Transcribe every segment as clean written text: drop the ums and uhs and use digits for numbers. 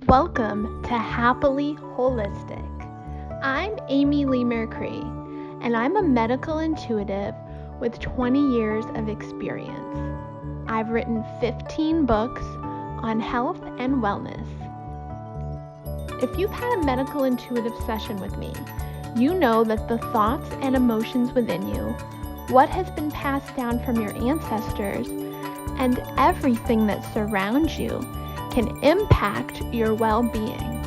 Welcome to Happily Holistic. I'm Amy Lee Mercury, and I'm a medical intuitive with 20 years of experience. I've written 15 books on health and wellness. If you've had a medical intuitive session with me, you know that the thoughts and emotions within you, what has been passed down from your ancestors, and everything that surrounds you can impact your well-being.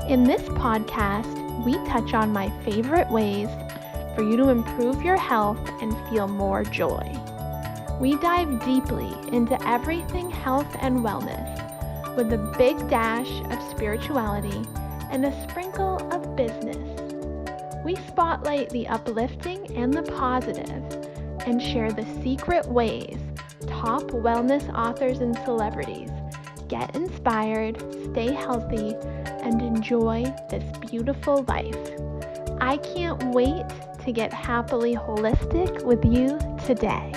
In this podcast, we touch on my favorite ways for you to improve your health and feel more joy. We dive deeply into everything health and wellness with a big dash of spirituality and a sprinkle of business. We spotlight the uplifting and the positive and share the secret ways top wellness authors and celebrities get inspired, stay healthy, and enjoy this beautiful life. I can't wait to get happily holistic with you today.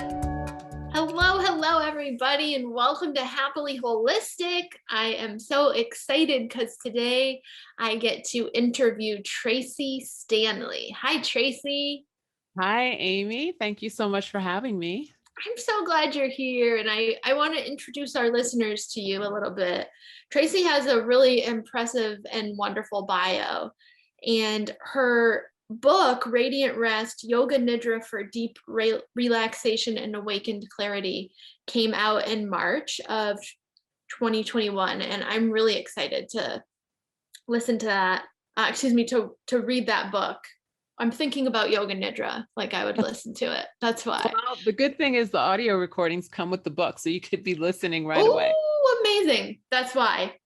Hello, everybody, and welcome to Happily Holistic. I am so excited because today I get to interview Tracee Stanley. Hi, Tracee. Hi, Amy. Thank you so much for having me. I'm so glad you're here, and I want to introduce our listeners to you a little bit. Tracee has a really impressive and wonderful bio, and her book, Radiant Rest, Yoga Nidra for Deep Relaxation and Awakened Clarity, came out in March of 2021, and I'm really excited to listen to that. To read that book. I'm thinking about Yoga Nidra, like I would listen to it. That's why. Well, the good thing is the audio recordings come with the book, so you could be listening right away. Oh, amazing. That's why.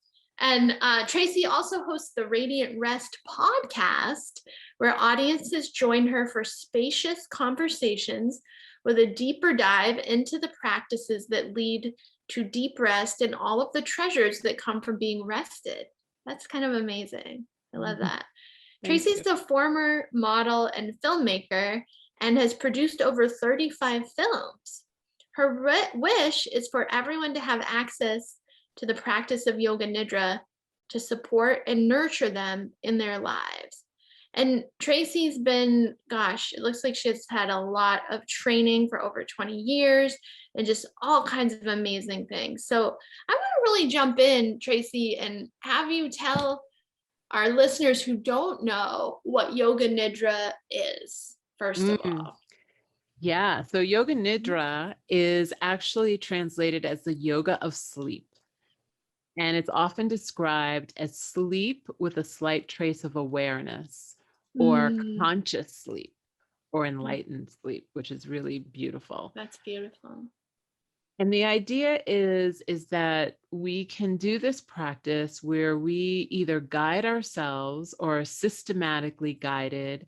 And Tracee also hosts the Radiant Rest podcast, where audiences join her for spacious conversations with a deeper dive into the practices that lead to deep rest and all of the treasures that come from being rested. That's kind of amazing. I love that. Tracee's a former model and filmmaker and has produced over 35 films. Her wish is for everyone to have access to the practice of Yoga Nidra to support and nurture them in their lives. And Tracee's been, it looks like she's had a lot of training for over 20 years and just all kinds of amazing things. So I want to really jump in, Tracee, and have you tell our listeners who don't know what Yoga Nidra is, first of all. Yeah, so Yoga Nidra is actually translated as the yoga of sleep. And it's often described as sleep with a slight trace of awareness or conscious sleep or enlightened sleep, which is really beautiful. That's beautiful. And the idea is that we can do this practice where we either guide ourselves or are systematically guided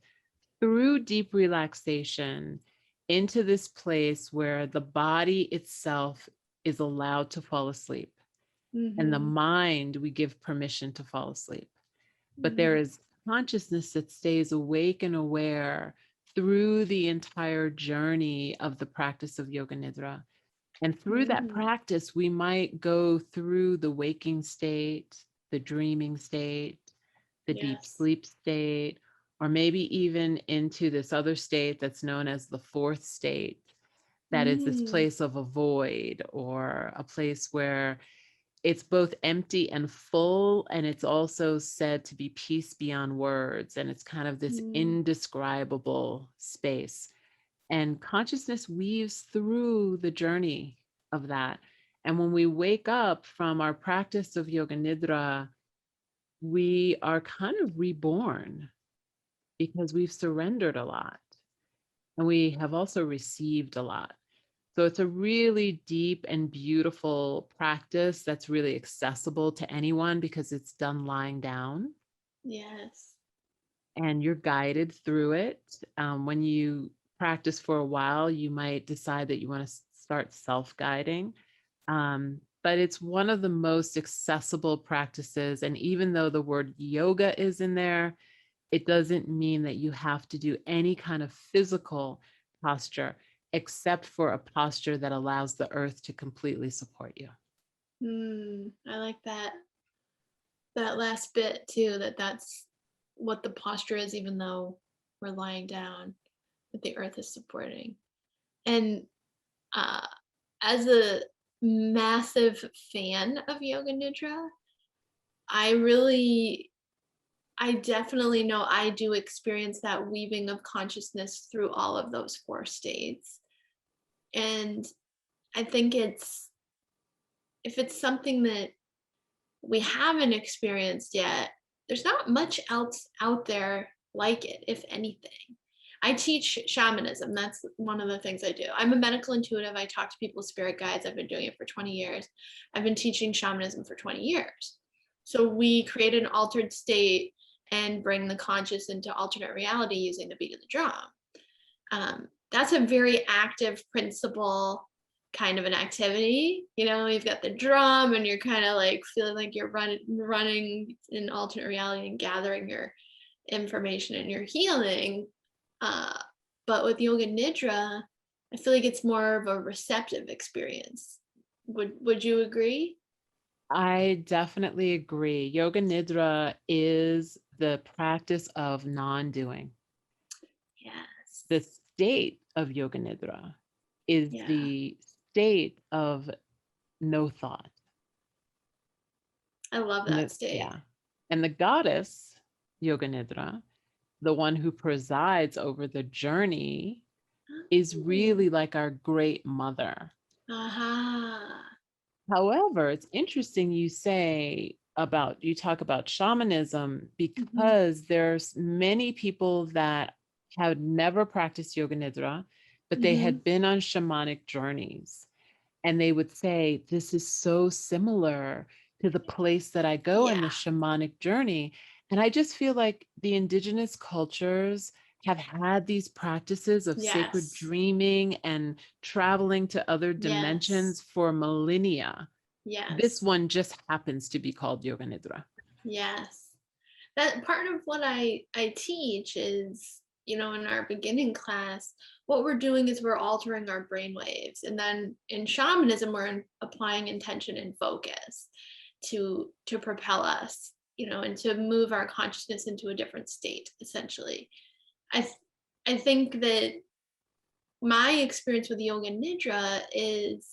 through deep relaxation into this place where the body itself is allowed to fall asleep. And the mind, we give permission to fall asleep. But there is consciousness that stays awake and aware through the entire journey of the practice of Yoga Nidra. And through that practice, we might go through the waking state, the dreaming state, the deep sleep state, or maybe even into this other state that's known as the fourth state, that is this place of a void, or a place where it's both empty and full, and it's also said to be peace beyond words. And it's kind of this indescribable space. And consciousness weaves through the journey of that. And when we wake up from our practice of Yoga Nidra, we are kind of reborn because we've surrendered a lot. And we have also received a lot. So it's a really deep and beautiful practice that's really accessible to anyone because it's done lying down. Yes. And you're guided through it. When you practice for a while, you might decide that you want to start self-guiding. But it's one of the most accessible practices. And even though the word yoga is in there, it doesn't mean that you have to do any kind of physical posture, except for a posture that allows the earth to completely support you. I like that. that last bit too, that's what the posture is, even though we're lying down, that the earth is supporting. And uh, as a massive fan of Yoga Nidra, I definitely know I do experience that weaving of consciousness through all of those 4 states. And I think if it's something that we haven't experienced yet, there's not much else out there like it, if anything. I teach shamanism. That's one of the things I do. I'm a medical intuitive. I talk to people's spirit guides. I've been doing it for 20 years. I've been teaching shamanism for 20 years. So we create an altered state and bring the conscious into alternate reality using the beat of the drum. That's a very active principle kind of an activity. You've got the drum and you're kind of like feeling like you're running in alternate reality and gathering your information and your healing. But with Yoga Nidra, I feel like it's more of a receptive experience. Would you agree? I definitely agree. Yoga Nidra is the practice of non-doing. Yes. The state of Yoga Nidra is the state of no thought. I love that state. Yeah. And the goddess, Yoga Nidra, the one who presides over the journey, is really like our great mother. However, it's interesting you talk about shamanism, because there's many people that have never practiced Yoga Nidra, but they had been on shamanic journeys. And they would say, this is so similar to the place that I go in the shamanic journey. And I just feel like the indigenous cultures have had these practices of sacred dreaming and traveling to other dimensions for millennia. This one just happens to be called Yoga Nidra. Yes. That part of what I teach is, in our beginning class, what we're doing is we're altering our brain waves. And then in shamanism, we're applying intention and focus to propel us, and to move our consciousness into a different state, essentially. I think that my experience with Yoga Nidra is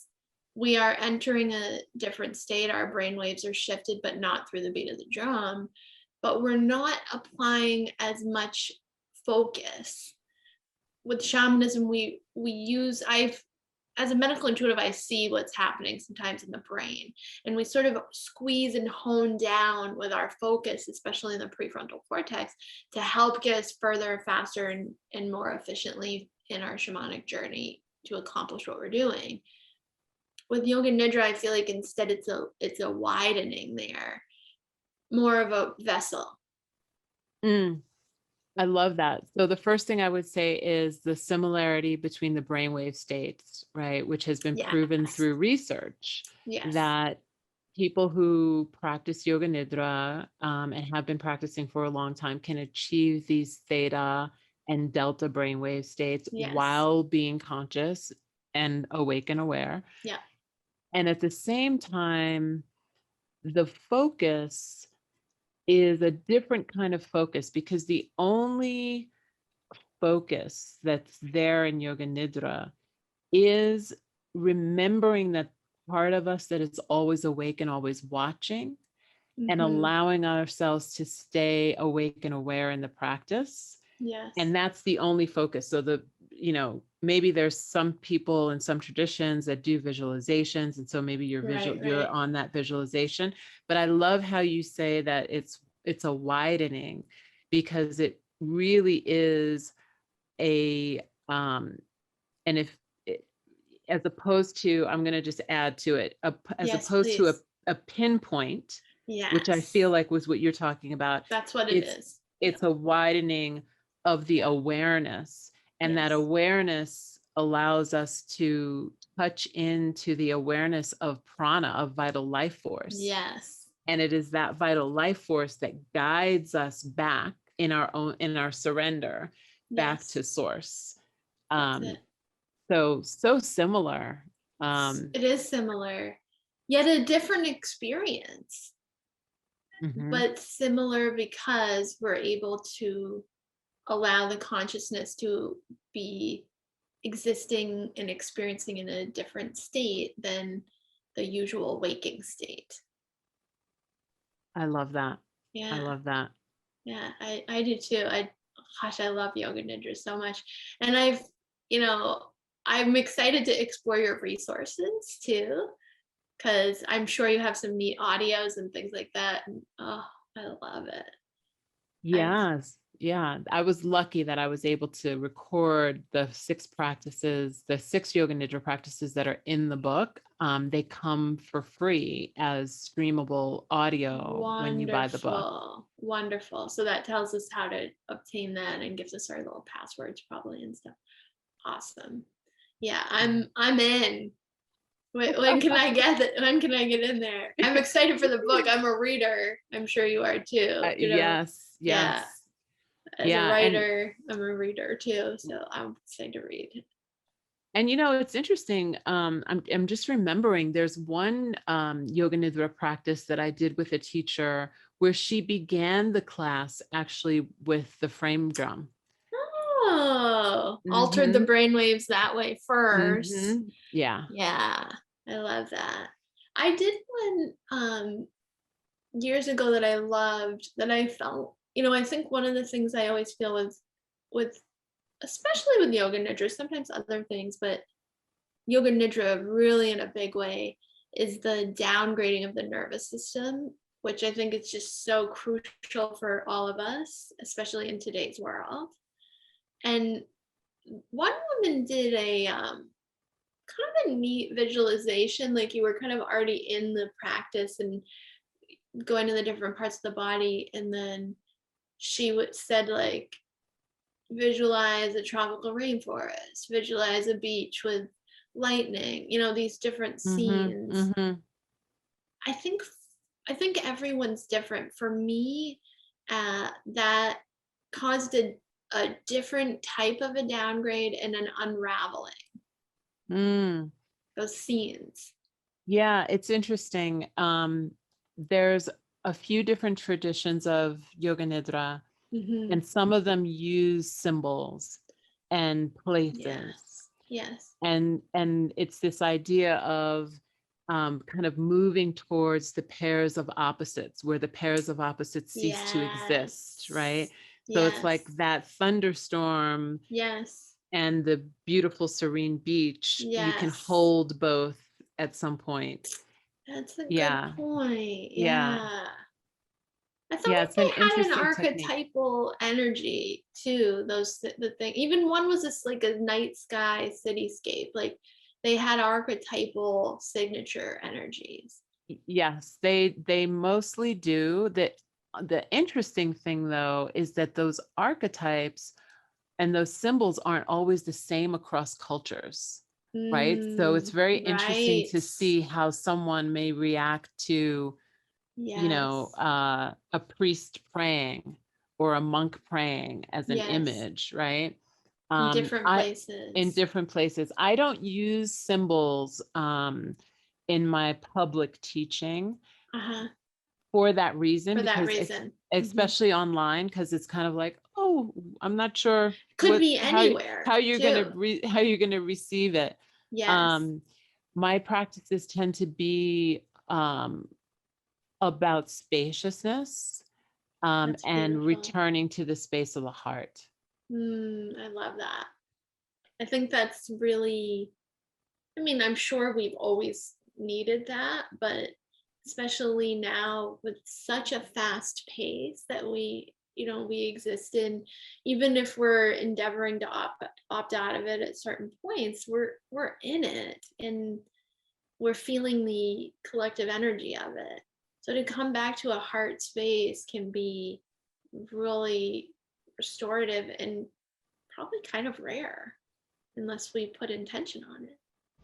we are entering a different state. Our brain waves are shifted, but not through the beat of the drum. But we're not applying as much focus. With shamanism, as a medical intuitive, I see what's happening sometimes in the brain, and we sort of squeeze and hone down with our focus, especially in the prefrontal cortex, to help get us further, faster, and more efficiently in our shamanic journey to accomplish what we're doing. With Yoga Nidra, I feel like instead it's a widening there, more of a vessel. I love that. So the first thing I would say is the similarity between the brainwave states, right, which has been proven through research that people who practice Yoga Nidra and have been practicing for a long time can achieve these theta and delta brainwave states while being conscious and awake and aware. Yeah. And at the same time, the focus is a different kind of focus, because the only focus that's there in Yoga Nidra is remembering that part of us that is always awake and always watching, and allowing ourselves to stay awake and aware in the practice. Yes. And that's the only focus. So maybe there's some people in some traditions that do visualizations, and so maybe you're on that visualization. But I love how you say that it's a widening, because it really is a and if as opposed to, I'm going to just add to it, as opposed to a pinpoint, which I feel like was what you're talking about. That's what it is. It's a widening of the awareness, and that awareness allows us to touch into the awareness of prana, of vital life force. Yes. And it is that vital life force that guides us back in our surrender back to source. So similar. It is similar, yet a different experience. but similar because we're able to allow the consciousness to be existing and experiencing in a different state than the usual waking state. I love that. Yeah. I love that. Yeah, I do too. I love yoga nidra so much. And I'm excited to explore your resources too, because I'm sure you have some neat audios and things like that. And oh, I love it. Yes. Yeah. I was lucky that I was able to record the 6 practices, the 6 yoga nidra practices that are in the book. They come for free as streamable audio when you buy the book. Wonderful. So that tells us how to obtain that and gives us our little passwords probably and stuff. Awesome. Yeah, I'm in. When can I get it? When can I get in there? I'm excited for the book. I'm a reader. I'm sure you are too. Yes. Yeah. As a writer, I'm a reader too. So I'm excited to read. And it's interesting. I'm just remembering there's one yoga nidra practice that I did with a teacher where she began the class actually with the frame drum. Oh, altered the brainwaves that way first. Yeah. Yeah, I love that. I did one years ago that I loved, that I felt, I think one of the things I always feel with especially with yoga nidra, sometimes other things, but yoga nidra really in a big way is the downgrading of the nervous system, which I think is just so crucial for all of us, especially in today's world. And one woman did a kind of a neat visualization, like you were kind of already in the practice and going to the different parts of the body, and then she said like, visualize a tropical rainforest, visualize a beach with lightning, these different scenes. I think everyone's different. For me, that caused a different type of a downgrade and an unraveling. Those scenes. Yeah, it's interesting. There's a few different traditions of yoga nidra, and some of them use symbols and places. Yes. And it's this idea of kind of moving towards the pairs of opposites, where the pairs of opposites cease to exist, right? So it's like that thunderstorm. Yes. And the beautiful serene beach. You can hold both at some point. That's a good point. Yeah. I thought it's they an had interesting an archetypal technique. Energy too. The thing. Even one was just like a night sky cityscape. Like they had archetypal signature energies. Yes, they mostly do. The interesting thing though is that those archetypes and those symbols aren't always the same across cultures, right? So it's very interesting to see how someone may react to, a priest praying or a monk praying as an image, right? In different places. In different places. I don't use symbols in my public teaching. For that reason, especially online, because it's kind of like, oh, I'm not sure. Could be anywhere. How you're gonna receive it. Yes. My practices tend to be about spaciousness and returning to the space of the heart. I love that. I think that's really, I'm sure we've always needed that, but especially now with such a fast pace that we exist in, even if we're endeavoring to opt out of it at certain points, we're in it and we're feeling the collective energy of it. So to come back to a heart space can be really restorative and probably kind of rare unless we put intention on it.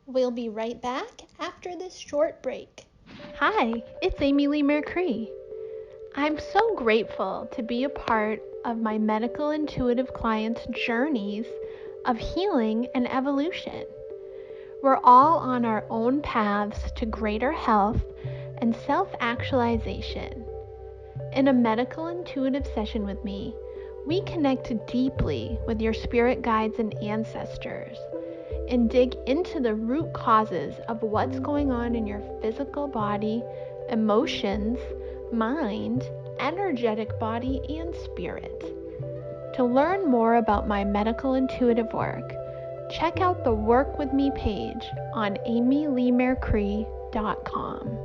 We'll be right back after this short break. Hi, it's Amy Lee Mercury. I'm so grateful to be a part of my medical intuitive clients' journeys of healing and evolution. We're all on our own paths to greater health and self-actualization. In a medical intuitive session with me, we connect deeply with your spirit guides and ancestors and dig into the root causes of what's going on in your physical body, emotions, mind, energetic body, and spirit. To learn more about my medical intuitive work, check out the Work With Me page on amyleemercree.com.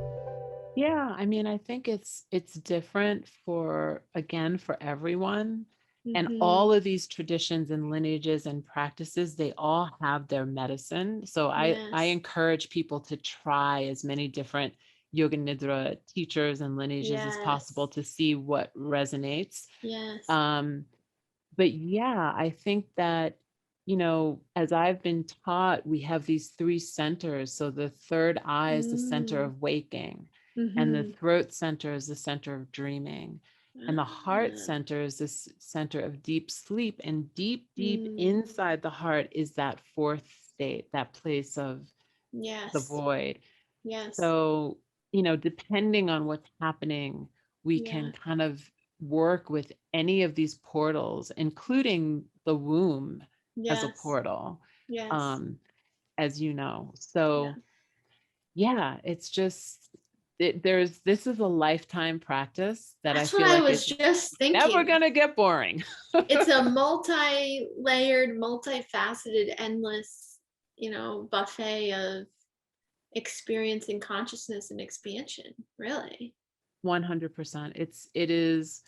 Yeah, I mean, I think it's different for everyone. And all of these traditions and lineages and practices, they all have their medicine. So I encourage people to try as many different Yoga Nidra teachers and lineages as possible to see what resonates. Yes. But yeah, I think that, as I've been taught, we have these three centers. So the third eye is the center of waking, and the throat center is the center of dreaming, and the heart center is this center of deep sleep. And deep inside the heart is that fourth state, that place of the void. Yes. So, depending on what's happening, we can kind of work with any of these portals, including the womb as a portal, as you know. So it's just, this is a lifetime practice that That's I feel what like I was just thinking. never gonna get boring. It's a multi-layered, multifaceted, endless, buffet of experiencing consciousness and expansion, really. 100%. It is,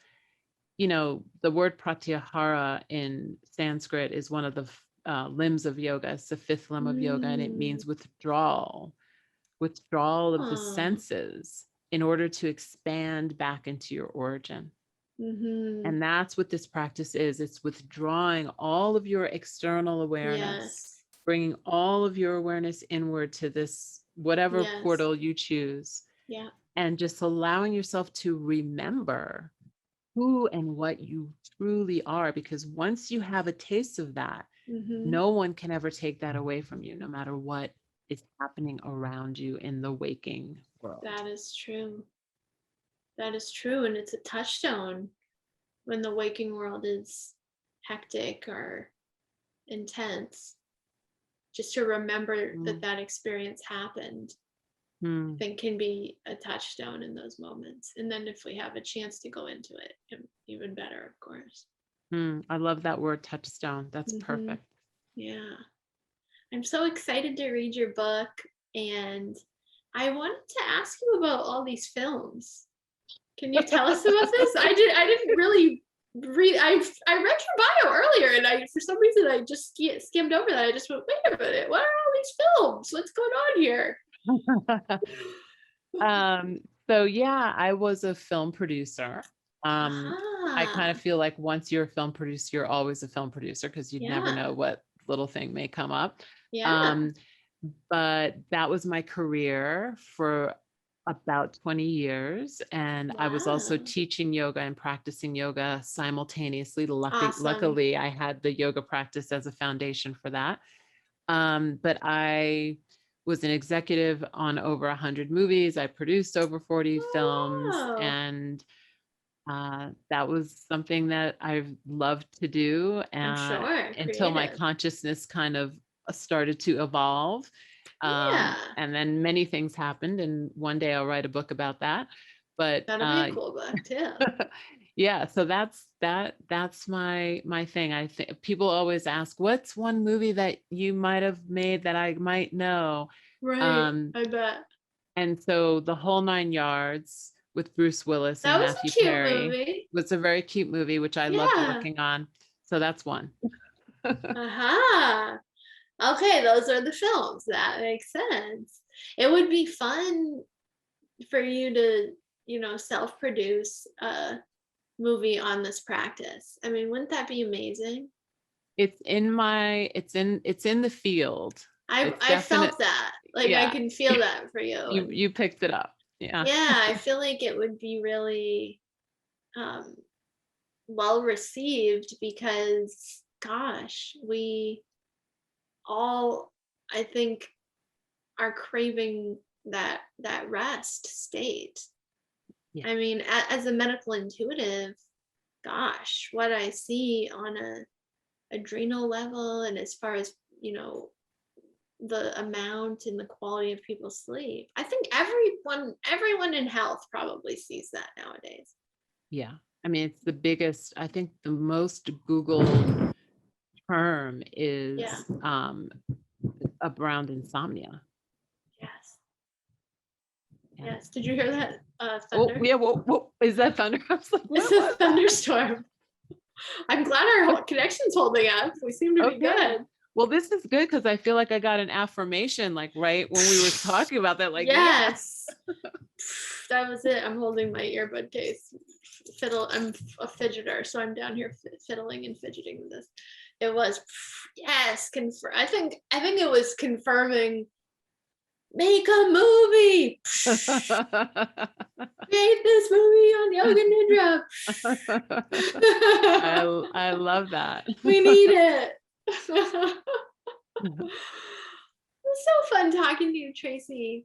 the word pratyahara in Sanskrit is one of the limbs of yoga. It's the fifth limb of yoga, and it means withdrawal of the senses in order to expand back into your origin. And that's what this practice is. It's withdrawing all of your external awareness, bringing all of your awareness inward to this, whatever portal you choose, and just allowing yourself to remember who and what you truly are. Because once you have a taste of that, no one can ever take that away from you, no matter what is happening around you in the waking world. That is true. That is true. And it's a touchstone when the waking world is hectic or intense. Just to remember that experience happened, I think can be a touchstone in those moments. And then if we have a chance to go into it, even better, of course. I love that word, touchstone. That's perfect. Yeah. I'm so excited to read your book, and I wanted to ask you about all these films. Can you tell us about this? I didn't really read. I read your bio earlier, and for some reason I just skimmed over that. I just went, wait a minute, what are all these films? What's going on here? So yeah, I was a film producer. I kind of feel like once you're a film producer, you're always a film producer, because you never know what little thing may come up. But that was my career for about 20 years. And I was also teaching yoga and practicing yoga simultaneously. Luckily, I had the yoga practice as a foundation for that. But I was an executive on over 100 movies. I produced over 40 films, and that was something that I've loved to do until my consciousness kind of started to evolve. And then many things happened, and one day I'll write a book about that. But that'll be a cool book too. Yeah, so that's my thing. I think people always ask, what's one movie that you might have made that I might know? Right, I bet. And so The Whole Nine Yards with Bruce Willis and Matthew Perry was a very cute movie, which I loved working on. So that's one. Okay, those are the films. That makes sense. It would be fun for you to, self-produce a movie on this practice. I mean, wouldn't that be amazing? It's in the field. I felt that. Like, I can feel that for you. You picked it up. Yeah. Yeah, I feel like it would be really well received, because gosh, we all, I think, are craving that rest state. Yeah. I mean, as a medical intuitive, gosh, what I see on a adrenal level, and as far as, the amount and the quality of people's sleep, I think everyone in health probably sees that nowadays. Yeah. I mean, it's the biggest, I think the most Googled term is around insomnia. Yes. Yeah. Yes. Did you hear that thunder? Oh, yeah. Whoa. Is that thunder? I was like, It's a thunderstorm. I'm glad our connection's holding up. We seem to be good. Well, this is good because I feel like I got an affirmation, like right when we were talking about that. Like, yes. That was it. I'm holding my earbud case. I'm a fidgeter, so I'm down here fiddling and fidgeting with this. It was yes, I think it was confirming. Make a movie. Create this movie on Yoga Nidra. I love that. We need it. It was so fun talking to you, Tracee.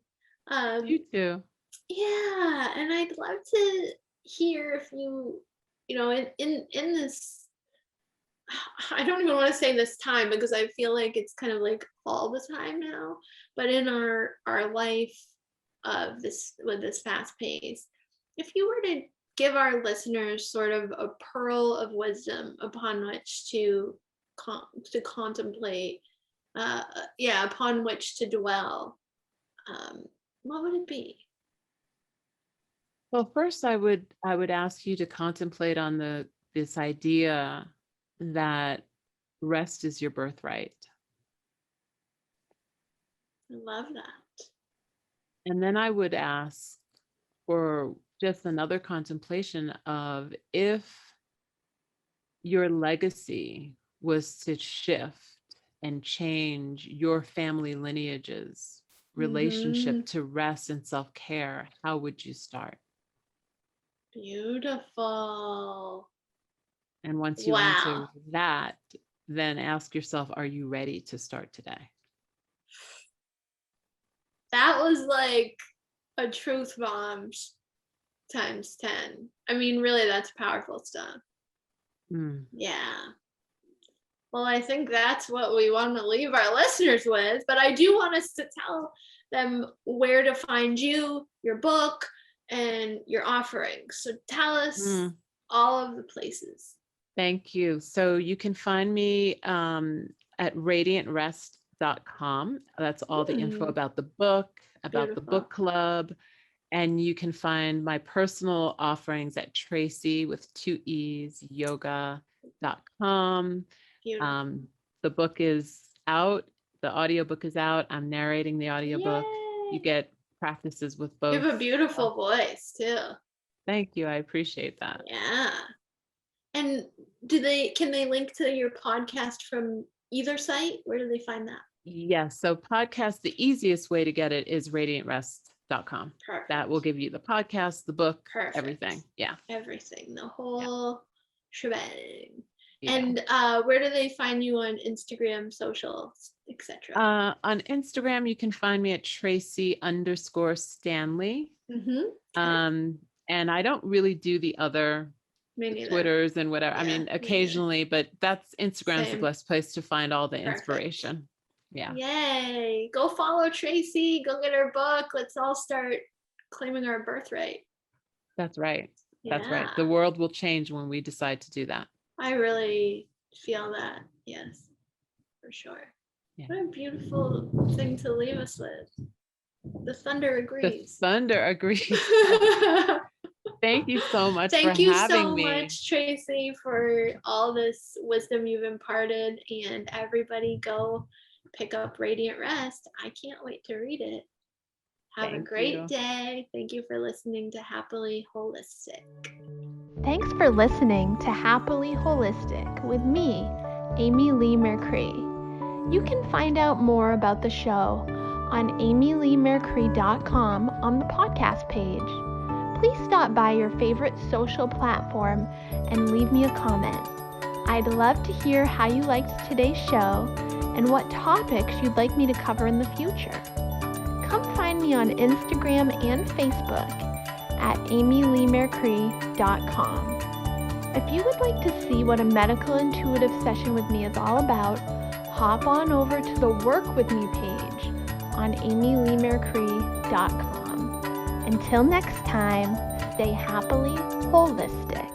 You too. Yeah, and I'd love to hear if you, in this, I don't even want to say this time because I feel like it's kind of like all the time now, but in our life of this, with this fast pace, if you were to give our listeners sort of a pearl of wisdom upon which to contemplate, upon which to dwell, what would it be? Well, first I would ask you to contemplate on this idea that rest is your birthright. I love that. And then I would ask for just another contemplation of if your legacy was to shift and change your family lineage's relationship to rest and self-care, how would you start? Beautiful. And once you answer that, then ask yourself, are you ready to start today? That was like a truth bomb times 10. I mean, really, that's powerful stuff. Yeah. Well, I think that's what we want to leave our listeners with, but I do want us to tell them where to find you, your book, and your offerings. So tell us all of the places. Thank you. So you can find me at radiantrest.com. That's all the info about the book, about the book club. And you can find my personal offerings at Tracee with 2 E's, yoga.com. The book is out. The audiobook is out. I'm narrating the audiobook. Yay. You get practices with both. You have a beautiful voice too. Thank you. I appreciate that. Yeah. And can they link to your podcast from either site? Where do they find that? Yes. So podcast, the easiest way to get it is radiantrest.com. Perfect. That will give you the podcast, the book, perfect. Everything. Yeah. Everything, the whole shebang. Yeah. And where do they find you on Instagram, socials, etc.? On Instagram, you can find me at Tracee_Stanley. And I don't really do the other Twitters and whatever. Yeah, I mean, occasionally, but that's Instagram's the best place to find all the inspiration. Yeah. Yay. Go follow Tracee. Go get her book. Let's all start claiming our birthright. That's right. Yeah. That's right. The world will change when we decide to do that. I really feel that. Yes, for sure. Yeah. What a beautiful thing to leave us with. The thunder agrees. The thunder agrees. Thank you so much for having me. Thank you so much, Tracee, for all this wisdom you've imparted. And everybody go pick up Radiant Rest. I can't wait to read it. Have a great day. Thank you for listening to Happily Holistic. Thanks for listening to Happily Holistic with me, Amy Lee Mercree. You can find out more about the show on amyleemercree.com on the podcast page. Please stop by your favorite social platform and leave me a comment. I'd love to hear how you liked today's show and what topics you'd like me to cover in the future. Come find me on Instagram and Facebook at amyleemercury.com. If you would like to see what a medical intuitive session with me is all about, hop on over to the Work With Me page on amyleemercury.com. Until next time, stay happily holistic.